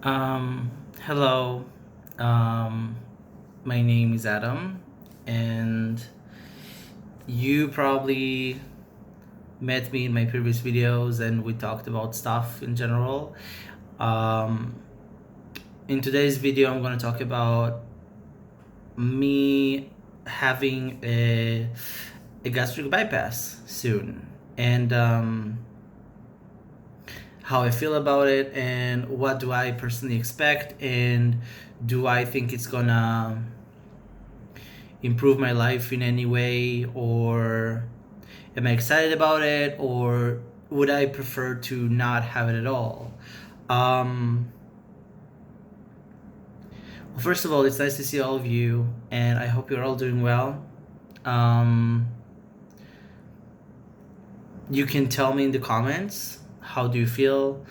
Hello. Um, my name is Adam, and you probably met me in my previous videos, and we talked about stuff in general. Um, in today's video, I'm going to talk about me having a gastric bypass soon, and how I feel about it, and what do I personally expect, and do I think it's gonna improve my life in any way, or am I excited about it, or would I prefer to not have it at all? um well, first of all, it's nice to see all of you, and I hope you're all doing well. um you can tell me in the comments, how do you feel?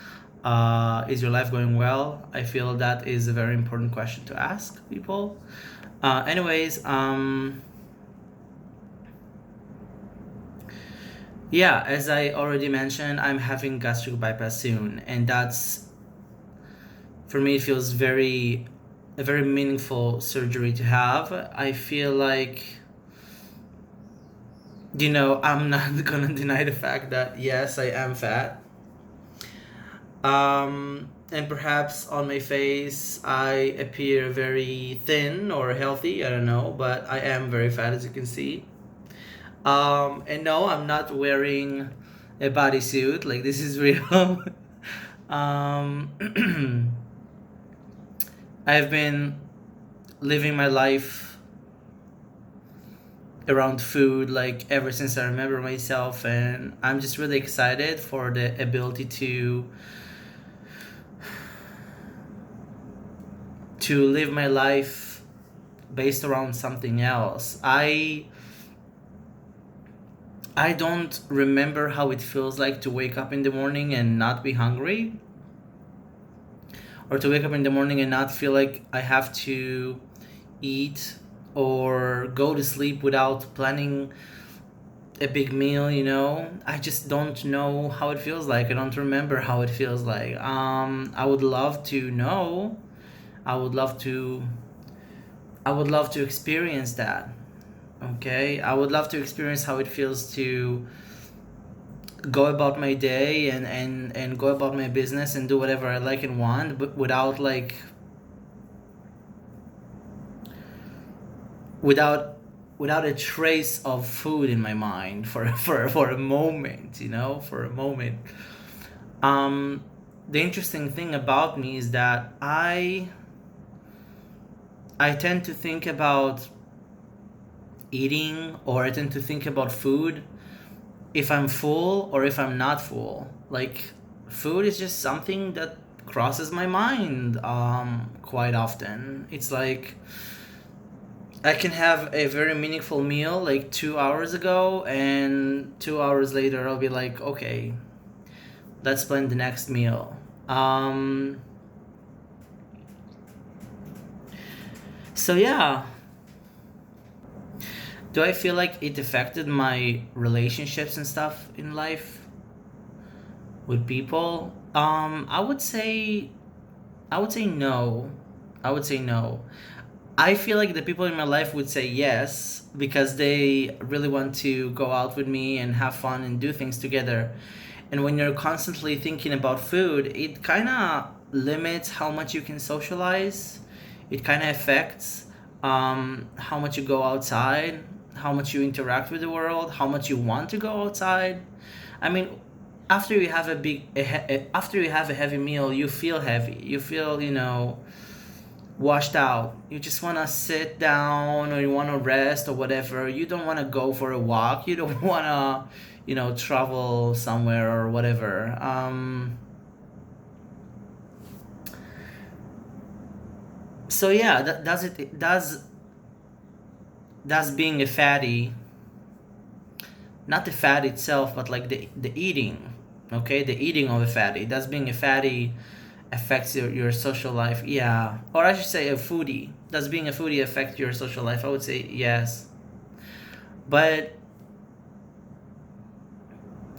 Is your life going well? I feel that is a very important question to ask people. Anyways, yeah, as I already mentioned, I'm having gastric bypass soon, and that's, for me, it feels a very meaningful surgery to have. I feel like, I'm not gonna deny the fact that yes, I am fat. And perhaps on my face I appear very thin or healthy, I don't know, but I am very fat, as you can see. And no, I'm not wearing a bodysuit. Like, this is real. um, I've been living my life around food like ever since I remember myself, and I'm just really excited for the ability to live my life based around something else. I don't remember how it feels like to wake up in the morning and not be hungry, or to wake up in the morning and not feel like I have to eat or go to sleep without planning a big meal. I just don't know how it feels like. I don't remember how it feels like. I would love to know. I would love to I would love to experience that. Okay? I would love to experience how it feels to go about my day and go about my business and do whatever I like and want, but without without a trace of food in my mind for a moment, for a moment. um the interesting thing about me is that I tend to think about eating, or I tend to think about food if I'm full or if I'm not full. Like, food is just something that crosses my mind quite often. It's like I can have a very meaningful meal like 2 hours ago, and 2 hours later I'll be like, okay, let's plan the next meal. So yeah, do I feel like it affected my relationships and stuff in life with people? I would say no. I would say no. I feel like the people in my life would say yes, because they really want to go out with me and have fun and do things together. And when you're constantly thinking about food, it kind of limits how much you can socialize. It kind of affects how much you go outside, how much you interact with the world, how much you want to go outside. I mean, after you have a heavy meal, you feel heavy. You feel, washed out. You just want to sit down, or you want to rest or whatever. You don't want to go for a walk. You don't want to, travel somewhere or whatever. So yeah, does being a fatty, not the fat itself, but like the eating, okay, the eating of a fatty, does being a fatty affects your social life? Yeah, or I should say a foodie. Does being a foodie affect your social life? I would say yes. But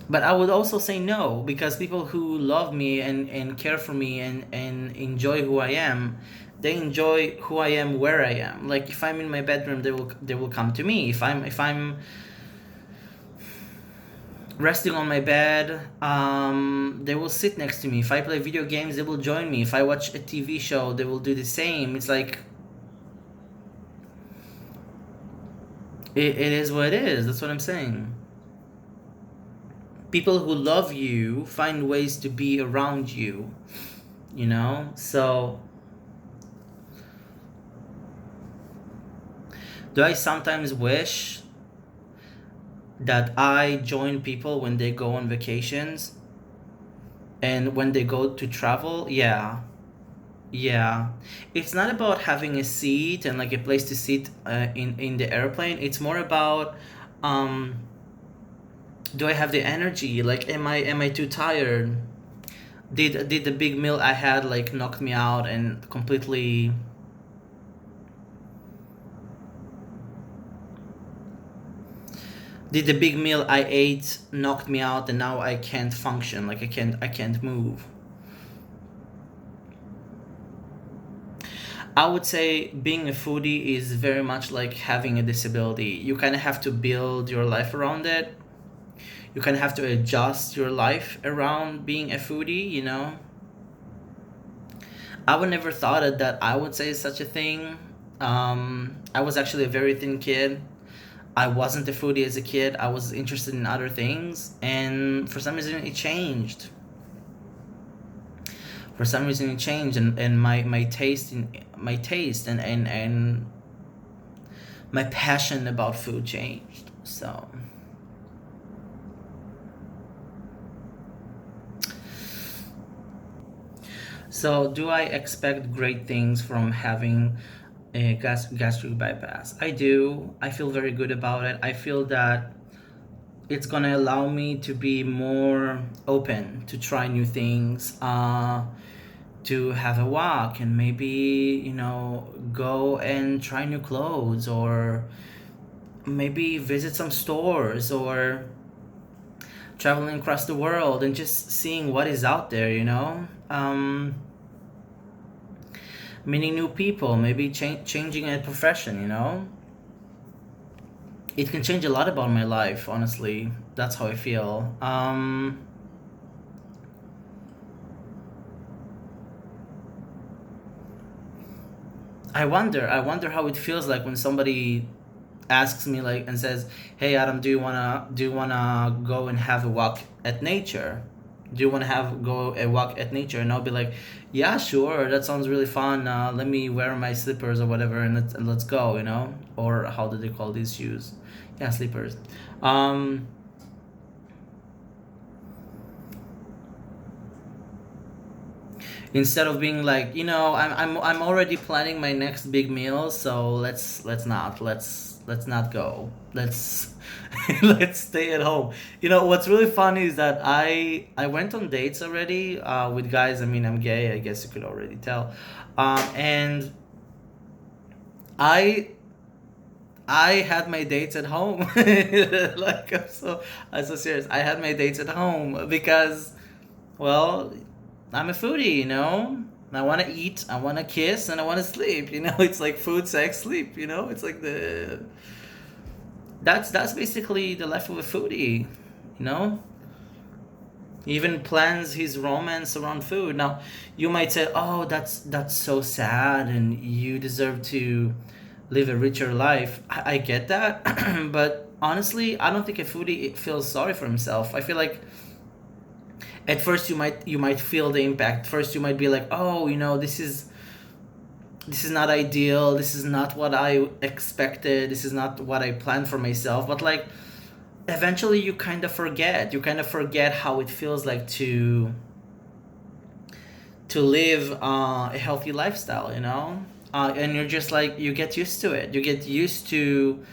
But I would also say no, because people who love me and care for me and enjoy who I am, they enjoy who I am where I am. Like if I'm in my bedroom, they will come to me. If I'm resting on my bed, they will sit next to me. If I play video games, they will join me. If I watch a TV show, they will do the same. It's like it is what it is. That's what I'm saying. People who love you find ways to be around you, So, do I sometimes wish that I join people when they go on vacations and when they go to travel? Yeah. Yeah. It's not about having a seat and like a place to sit in the airplane. It's more about um do I have the energy? Like am I too tired? Did the big meal I had like knocked me out and completely did the big meal I ate knocked me out and now I can't function, like I can't move. I would say being a foodie is very much like having a disability. You kind of have to build your life around it. You kind of have to adjust your life around being a foodie. I would never thought it that I would say such a thing. I was actually a very thin kid. I wasn't a foodie as a kid. I was interested in other things, and for some reason it changed. For some reason it changed, and my taste and my passion about food changed. So do I expect great things from having a gastric bypass? I do. I feel very good about it. I feel that it's gonna allow me to be more open to try new things, to have a walk and maybe go and try new clothes, or maybe visit some stores, or traveling across the world and just seeing what is out there. Meeting new people, maybe changing a profession. It can change a lot about my life, honestly. That's how I feel. I wonder how it feels like when somebody asks me like and says, "Hey Adam, do you wanna go and have a walk at nature? Do you wanna have go a walk at nature?" And I'll be like, "Yeah, sure. That sounds really fun. Let me wear my slippers or whatever, and let's go. Or how do they call these shoes? Yeah, slippers. Um, Instead of being like, I'm already planning my next big meal, so let's not go. Let's let's stay at home. What's really funny is that I went on dates already with guys. I mean, I'm gay. I guess you could already tell. And I I had my dates at home. Like I'm so serious. I had my dates at home because, well, I'm a foodie. I want to eat, I want to kiss, and I want to sleep. It's like food, sex, sleep. It's like that's basically the life of a foodie. You know, he even plans his romance around food. Now, you might say, "Oh, that's so sad, and you deserve to live a richer life." I get that, but honestly, I don't think a foodie feels sorry for himself. I feel like at first you might feel the impact. First, you might be like, "Oh, this is not ideal. This is not what I expected. This is not what I planned for myself." But like, eventually, you kind of forget. You kind of forget how it feels like to live a healthy lifestyle. And you're just like, you get used to it. You get used to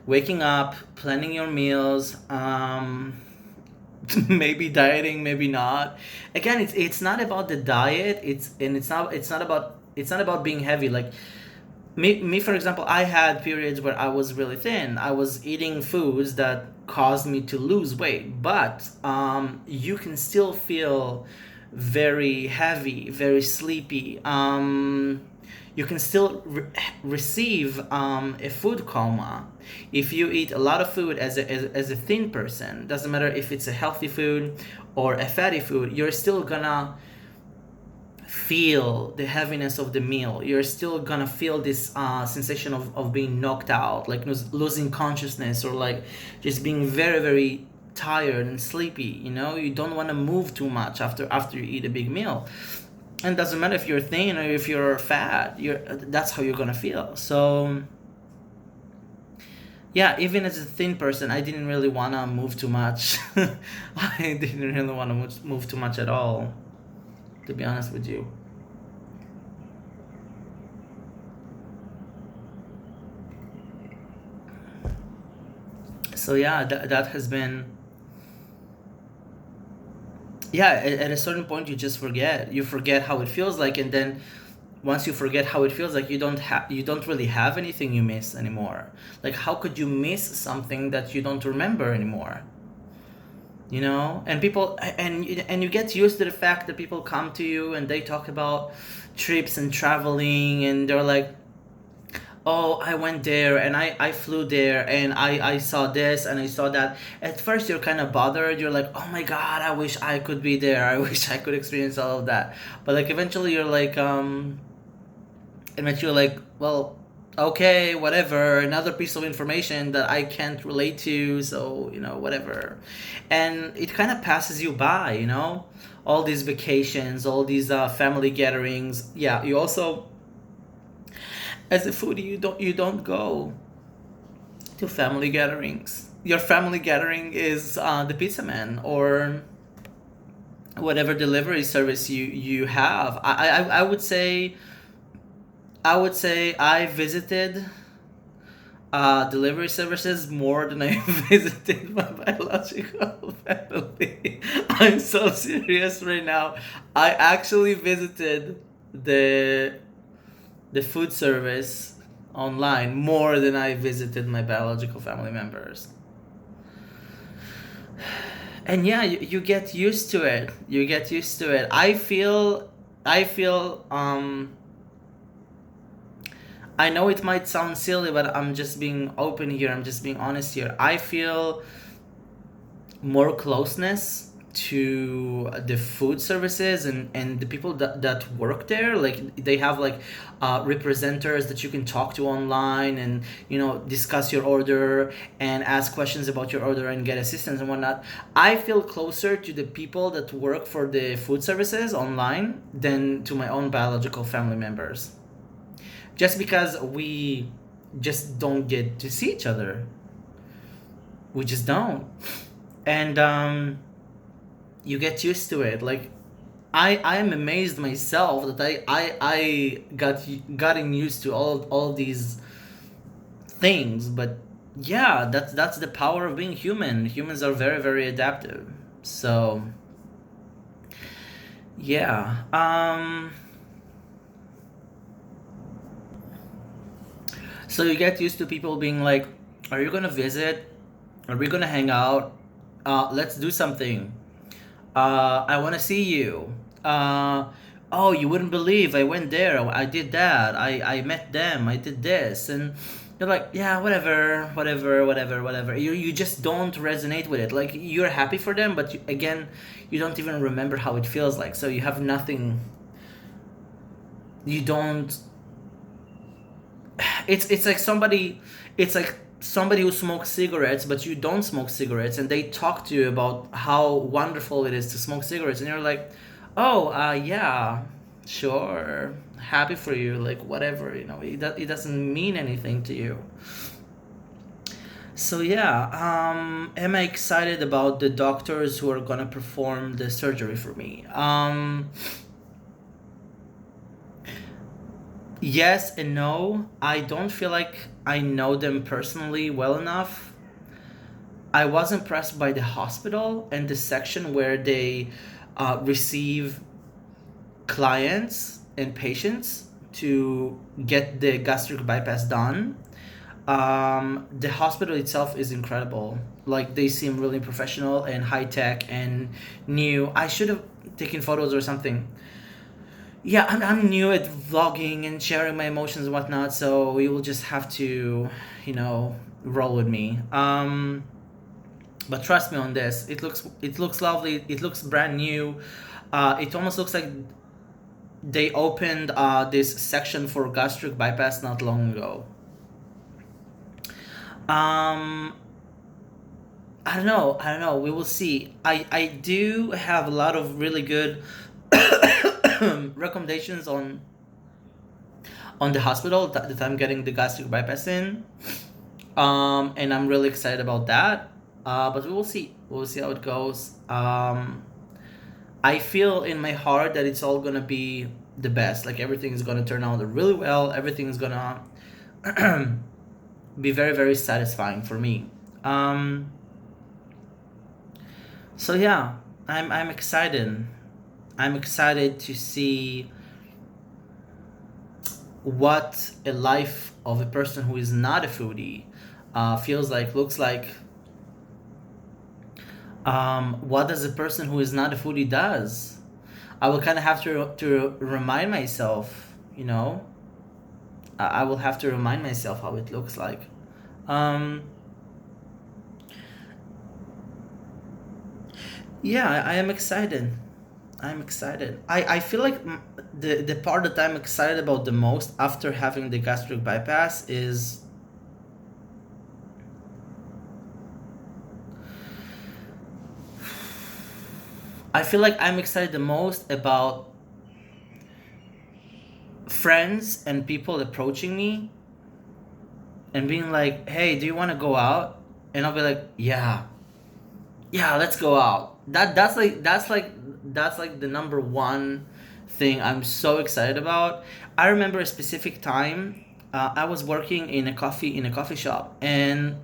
waking up, planning your meals, maybe dieting, maybe not. Again, it's not about the diet. It's not about being heavy. Like me for example, I had periods where I was really thin. I was eating foods that caused me to lose weight, but you can still feel very heavy, very sleepy. You can still receive a food coma if you eat a lot of food as a thin person. Doesn't matter if it's a healthy food or a fatty food, you're still gonna feel the heaviness of the meal. You're still gonna feel this sensation of being knocked out, like losing consciousness, or like just being very, very tired and sleepy. You don't want to move too much after you eat a big meal. And it doesn't matter if you're thin or if you're fat, that's how you're gonna feel. So yeah, even as a thin person, I didn't really want to move too much. I didn't really want to move too much at all, to be honest with you. So yeah, that has been, yeah, at a certain point you forget how it feels like. And then once you forget how it feels like, you don't really have anything you miss anymore. Like, how could you miss something that you don't remember anymore? And people, and you get used to the fact that people come to you and they talk about trips and traveling, and they're like, oh, I went there and I flew there and I saw this and I saw that. At first you're kind of bothered. You're like, oh my God, I wish I could be there. I wish I could experience all of that. But like eventually you're like, well, okay, whatever, another piece of information that I can't relate to, so, whatever. And it kind of passes you by, all these vacations, all these family gatherings. Yeah, you also, as a foodie, you don't go to family gatherings. Your family gathering is the pizza man or whatever delivery service you have. I would say I visited delivery services more than I visited my biological family. I'm so serious right now. I actually visited the the food service online more than I visited my biological family members. And yeah, you get used to it. You get used to it. I feel I know it might sound silly, but I'm just being open here. I'm just being honest here. I feel more closeness to the food services and the people that work there. Like, they have like representatives that you can talk to online, and discuss your order and ask questions about your order and get assistance and whatnot. I feel closer to the people that work for the food services online than to my own biological family members, just because we just don't get to see each other. We just don't. And you get used to it. Like, I am amazed myself that I gotten used to all these things. But yeah, that's the power of being human. Humans are very, very adaptive. So yeah. So you get used to people being like, are you gonna visit? Are we gonna hang out? Let's do something. I want to see you. Oh, you wouldn't believe I went there. I did that. I met them. I did this. And you're like, yeah, whatever, whatever, whatever, whatever. You just don't resonate with it. Like, you're happy for them, but again, you don't even remember how it feels like. So you have nothing. You don't. It's like somebody. It's like somebody who smokes cigarettes, but you don't smoke cigarettes, and they talk to you about how wonderful it is to smoke cigarettes, and you're like, oh, yeah, sure, happy for you, like, whatever, it doesn't mean anything to you. So yeah, am I excited about the doctors who are gonna perform the surgery for me? Yes and no. I don't feel like I know them personally well enough. I was impressed by the hospital and the section where they receive clients and patients to get the gastric bypass done. The hospital itself is incredible. Like they seem really professional and high tech and new. I should have taken photos or something. Yeah, I'm new at vlogging and sharing my emotions and whatnot, so you will just have to, you know, roll with me. But trust me on this. It looks lovely. It looks brand new. It almost looks like they opened this section for gastric bypass not long ago. Um, I don't know. I don't know. We will see. I do have a lot of really good recommendations on the hospital that I'm getting the gastric bypass in. And I'm really excited about that. But we will see. We'll see how it goes. I feel in my heart that it's all gonna be the best. Like everything is gonna turn out really well. Everything is gonna be very very satisfying for me. Um, so yeah, I'm excited. I'm excited to see what a life of a person who is not a foodie feels like, looks like. What does a person who is not a foodie does? I will kind of have to remind myself, you know. I will have to remind myself how it looks like. Um, yeah, I am excited. I'm excited. I feel like the part that I'm excited about the most after having the gastric bypass is I feel like I'm excited the most about friends and people approaching me and being like, "Hey, do you want to go out?" And I'll be like, "Yeah, yeah, let's go out." That's like the number one thing I'm so excited about. I remember a specific time. I was working in a coffee shop, and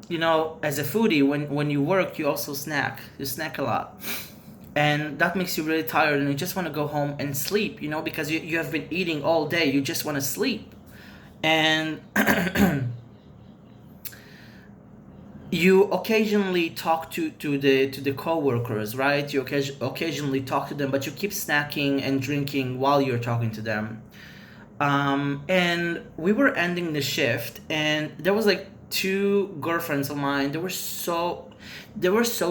you know, as a foodie, when you work, you also snack. You snack a lot, and that makes you really tired, and you just want to go home and sleep. You know, because you have been eating all day. You just want to sleep, and you occasionally talk to the coworkers, right? You occasionally talk to them, but you keep snacking and drinking while you're talking to them. And we were ending the shift, and there was like two girlfriends of mine. They were so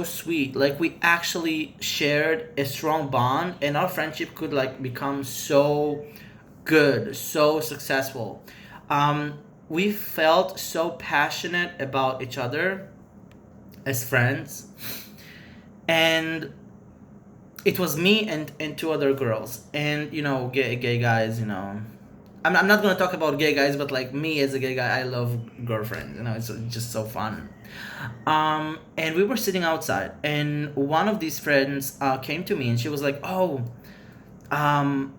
sweet. Like we actually shared a strong bond, and our friendship could like become so good, so successful. Um, we felt so passionate about each other as friends, and it was me and two other girls, and you know, gay guys. You know, I'm not gonna talk about gay guys, but like me as a gay guy, I love girlfriends. You know, it's just so fun. And we were sitting outside, and one of these friends came to me, and she was like, "Oh, um,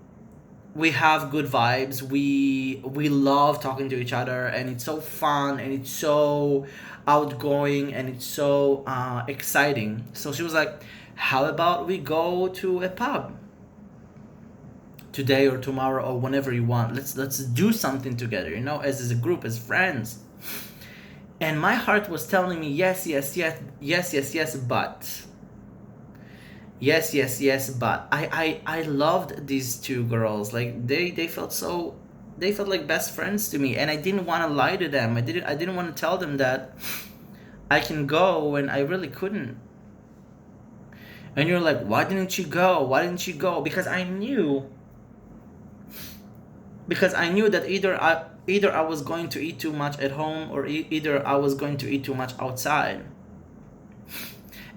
we have good vibes. We love talking to each other, and it's so fun, and it's so outgoing, and it's so exciting." So she was like, "How about we go to a pub today or tomorrow or whenever you want? Let's do something together. You know, as a group, as friends." And my heart was telling me yes, yes, yes, yes, yes, yes, but yes, yes, yes, but I loved these two girls. Like they felt so, they felt like best friends to me, and I didn't want to lie to them. I didn't want to tell them that I can go when I really couldn't. And you're like, why didn't you go? Why didn't you go? Because I knew that either I was going to eat too much at home, or either I was going to eat too much outside.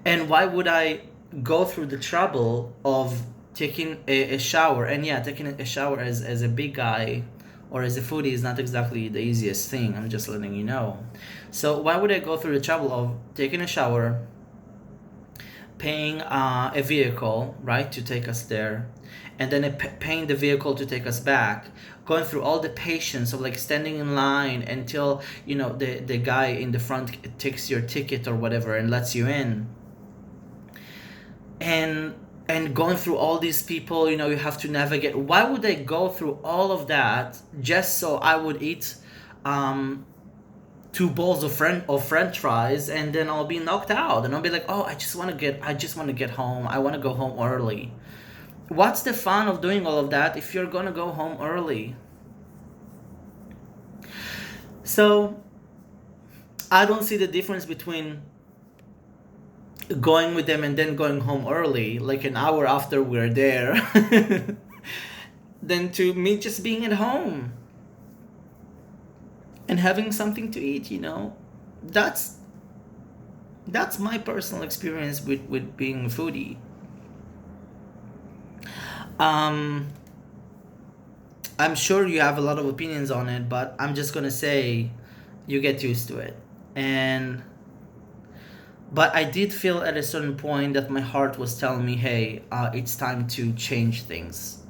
And why would I go through the trouble of taking a shower? And yeah, taking a shower as a big guy or as a foodie is not exactly the easiest thing. I'm just letting you know. So why would I go through the trouble of taking a shower, paying a vehicle, right, to take us there, and then paying the vehicle to take us back, going through all the patience of like standing in line until, you know, the guy in the front takes your ticket or whatever and lets you in, and going through all these people, you know, you have to navigate. Why would I go through all of that just so I would eat two bowls of French fries, and then I'll be knocked out, and I'll be like, oh, I just want to get home. I want to go home early. What's the fun of doing all of that if you're gonna go home early? So I don't see the difference between going with them and then going home early, like an hour after we're there, than to me just being at home and having something to eat. That's that's my personal experience with being a foodie. Um, I'm sure you have a lot of opinions on it, but I'm just gonna say you get used to it. And but I did feel at a certain point that my heart was telling me, hey, it's time to change things.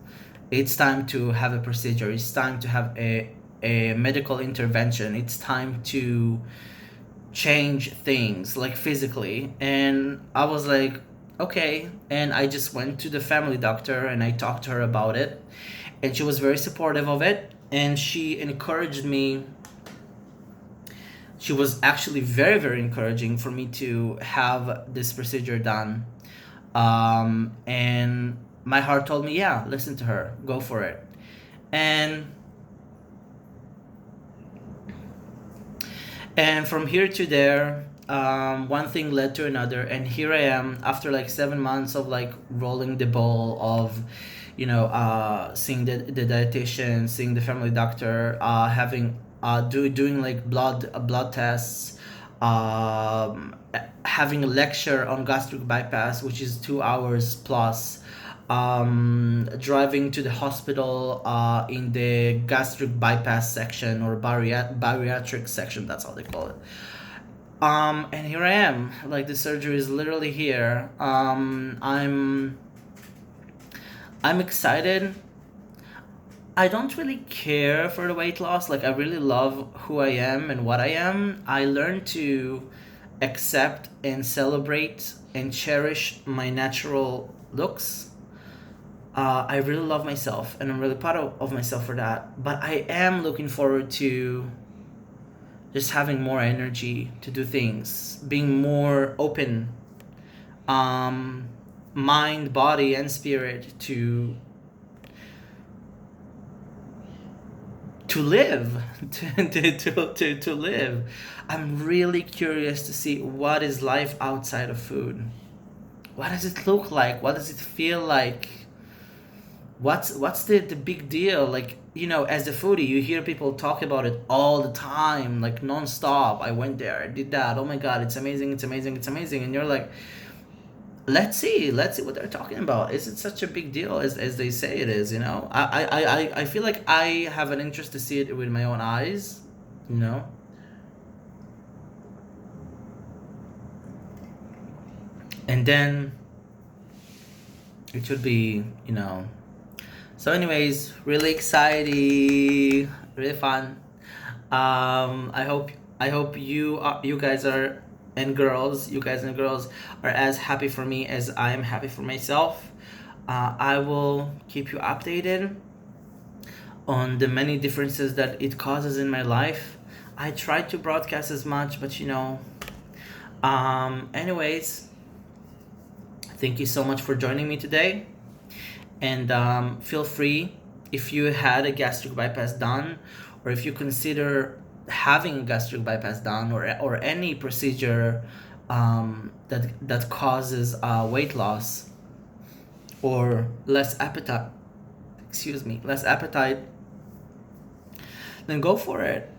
It's time to have a procedure. It's time to have a medical intervention. It's time to change things like physically. And I was like, okay. And I just went to the family doctor and I talked to her about it. And she was very supportive of it. And she encouraged me. She was actually very, very encouraging for me to have this procedure done. And my heart told me, yeah, listen to her, go for it. And from here to there, one thing led to another, and here I am after like 7 months of like rolling the ball of, seeing the dietitian, seeing the family doctor, having doing like blood tests, having a lecture on gastric bypass, which is 2 hours plus, driving to the hospital in the gastric bypass section or bariatric section, that's how they call it. And here I am, like the surgery is literally here. I'm excited. I don't really care for the weight loss. Like, I really love who I am and what I am. I learned to accept and celebrate and cherish my natural looks. I really love myself and I'm really proud of myself for that. But I am looking forward to just having more energy to do things, being more open, mind, body, and spirit to live, to live. I'm really curious to see what is life outside of food. What does it look like? What does it feel like? What's the big deal? Like, as a foodie, you hear people talk about it all the time, like nonstop. I went there, I did that. Oh my god, it's amazing, it's amazing, it's amazing. And you're like, let's see what they're talking about. Is it such a big deal as they say it is? I feel like I have an interest to see it with my own eyes, you know. And then it should be, so anyways, really exciting, really fun. I hope you guys are and girls, you guys and girls are as happy for me as I am happy for myself. I will keep you updated on the many differences that it causes in my life. I try to broadcast as much, but anyways, thank you so much for joining me today. And feel free, if you had a gastric bypass done, or if you consider having a gastric bypass done, or any procedure that causes weight loss or less appetite, then go for it.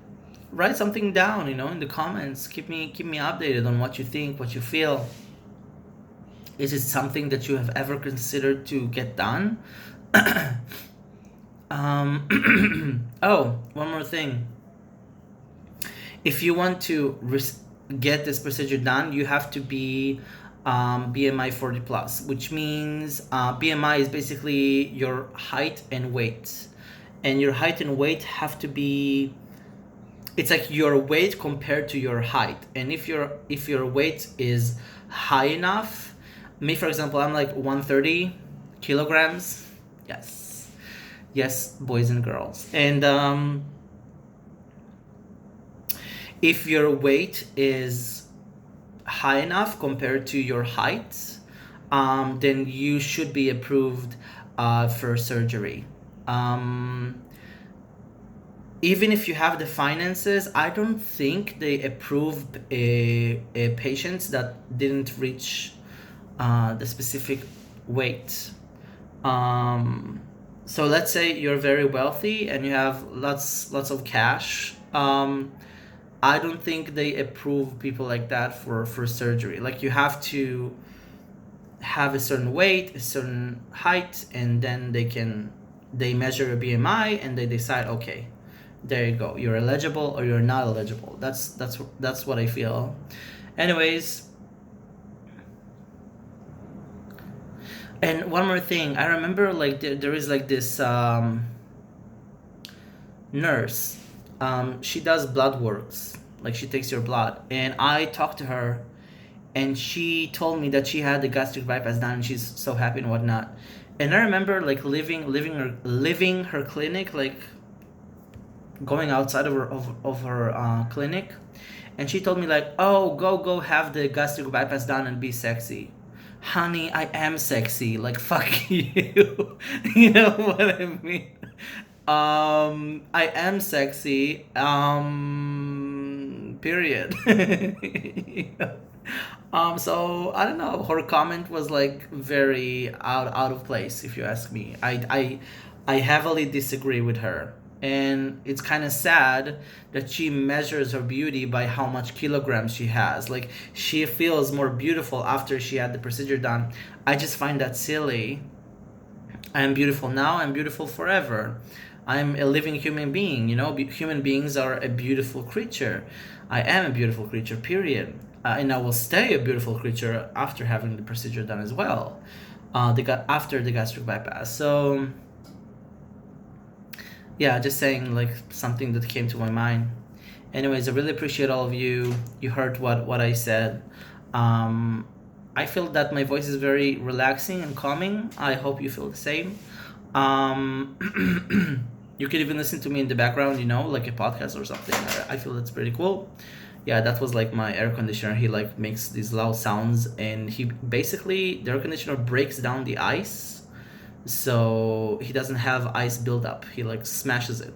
Write something down, in the comments. Keep me updated on what you think, what you feel. Is it something that you have ever considered to get done? Oh, one more thing. If you want to get this procedure done, you have to be BMI 40 plus, which means BMI is basically your height and weight. And your height and weight have to be, it's like your weight compared to your height. And if your weight is high enough, me for example, I'm like 130 kilograms. Yes, boys and girls. And If your weight is high enough compared to your height, then you should be approved for surgery. Um, Even if you have the finances, I don't think they approve patients that didn't reach the specific weight. Um, so let's say you're very wealthy and you have lots of cash. I don't think they approve people like that for surgery. Like you have to have a certain weight, a certain height, and then they measure a BMI and they decide, okay, there you go, you're eligible or you're not eligible. That's what I feel. Anyways, and one more thing, I remember like there is like this nurse. She does blood works, like she takes your blood, and I talked to her, and she told me that she had the gastric bypass done, and she's so happy and whatnot. And I remember like living her clinic, like going outside of her clinic, and she told me like, oh, go have the gastric bypass done and be sexy. Honey, I am sexy, like fuck you. You know what I mean? I am sexy, period. So I don't know, her comment was like very out of place, if you ask me. I heavily disagree with her, and it's kind of sad that she measures her beauty by how much kilograms she has. Like she feels more beautiful after she had the procedure done. I just find that silly. I am beautiful now, I'm beautiful forever. I'm a living human being, you know? Human beings are a beautiful creature. I am a beautiful creature, period. And I will stay a beautiful creature after having the procedure done as well. After the gastric bypass. So, yeah, just saying like something that came to my mind. Anyways, I really appreciate all of you. You heard what I said. Um, I feel that my voice is very relaxing and calming. I hope you feel the same. You can even listen to me in the background, you know, like a podcast or something. I feel that's pretty cool. Yeah, that was like my air conditioner. He like makes these loud sounds, and he basically, the air conditioner breaks down the ice, so he doesn't have ice buildup. He like smashes it.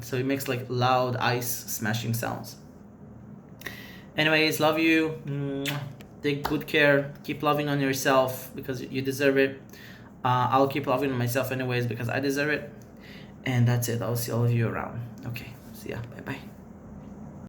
So he makes like loud ice smashing sounds. Anyways, love you. Take good care. Keep loving on yourself because you deserve it. I'll keep loving on myself anyways because I deserve it. And that's it. I'll see all of you around. Okay. See ya. Bye bye.